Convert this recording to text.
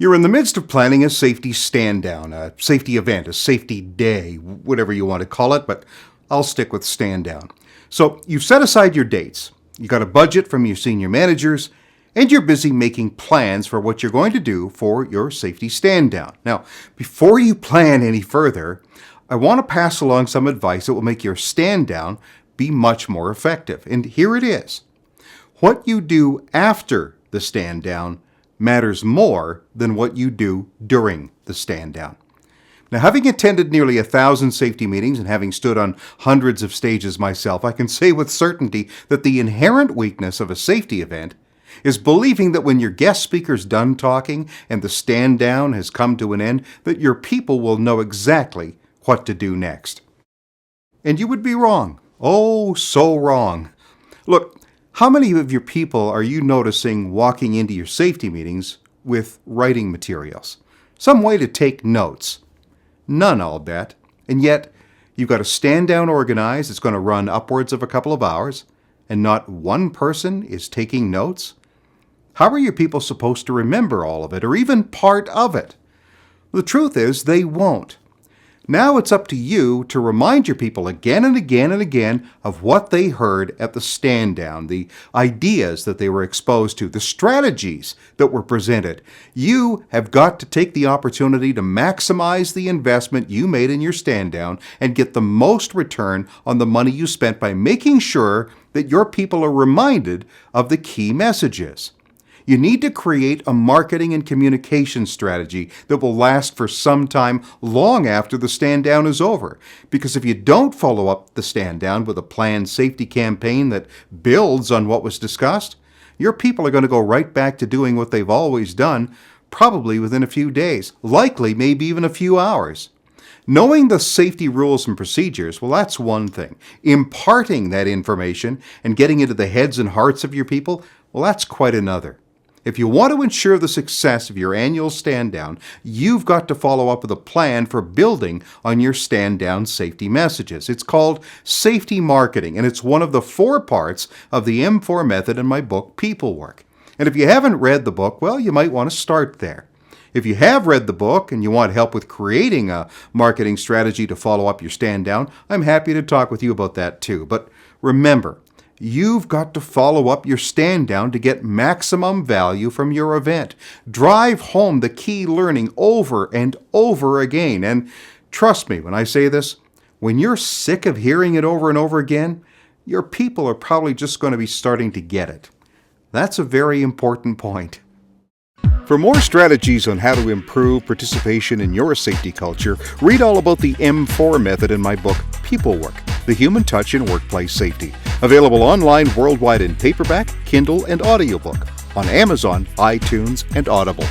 You're in the midst of planning a safety stand-down, a safety event, a safety day, whatever you want to call it, but I'll stick with stand-down. So you've set aside your dates, you got a budget from your senior managers, and you're busy making plans for what you're going to do for your safety stand-down. Now, before you plan any further, I want to pass along some advice that will make your stand-down be much more effective. And here it is. What you do after the stand-down matters more than what you do during the stand-down. Now, having attended nearly 1,000 safety meetings and having stood on hundreds of stages myself, I can say with certainty that the inherent weakness of a safety event is believing that when your guest speaker's done talking and the stand-down has come to an end, that your people will know exactly what to do next. And you would be wrong. Oh, so wrong. Look, how many of your people are you noticing walking into your safety meetings with writing materials? Some way to take notes. None, I'll bet. And yet, you've got a stand-down organized that's going to run upwards of a couple of hours, and not one person is taking notes? How are your people supposed to remember all of it, or even part of it? The truth is, they won't. Now it's up to you to remind your people again and again and again of what they heard at the stand-down, the ideas that they were exposed to, the strategies that were presented. You have got to take the opportunity to maximize the investment you made in your stand-down and get the most return on the money you spent by making sure that your people are reminded of the key messages. You need to create a marketing and communication strategy that will last for some time long after the stand-down is over. Because if you don't follow up the stand-down with a planned safety campaign that builds on what was discussed, your people are going to go right back to doing what they've always done, probably within a few days, likely maybe even a few hours. Knowing the safety rules and procedures, well, that's one thing. Imparting that information and getting into the heads and hearts of your people, well, that's quite another. If you want to ensure the success of your annual stand-down, you've got to follow up with a plan for building on your stand-down safety messages. It's called safety marketing, and it's one of the 4 parts of the M4 method in my book, PeopleWork. And if you haven't read the book, well, you might want to start there. If you have read the book and you want help with creating a marketing strategy to follow up your stand-down, I'm happy to talk with you about that too. But remember, you've got to follow up your stand-down to get maximum value from your event. Drive home the key learning over and over again. And trust me when I say this, when you're sick of hearing it over and over again, your people are probably just going to be starting to get it. That's a very important point. For more strategies on how to improve participation in your safety culture, read all about the M4 method in my book, PeopleWork, The Human Touch in Workplace Safety. Available online worldwide in paperback, Kindle, and audiobook. On Amazon, iTunes, and Audible.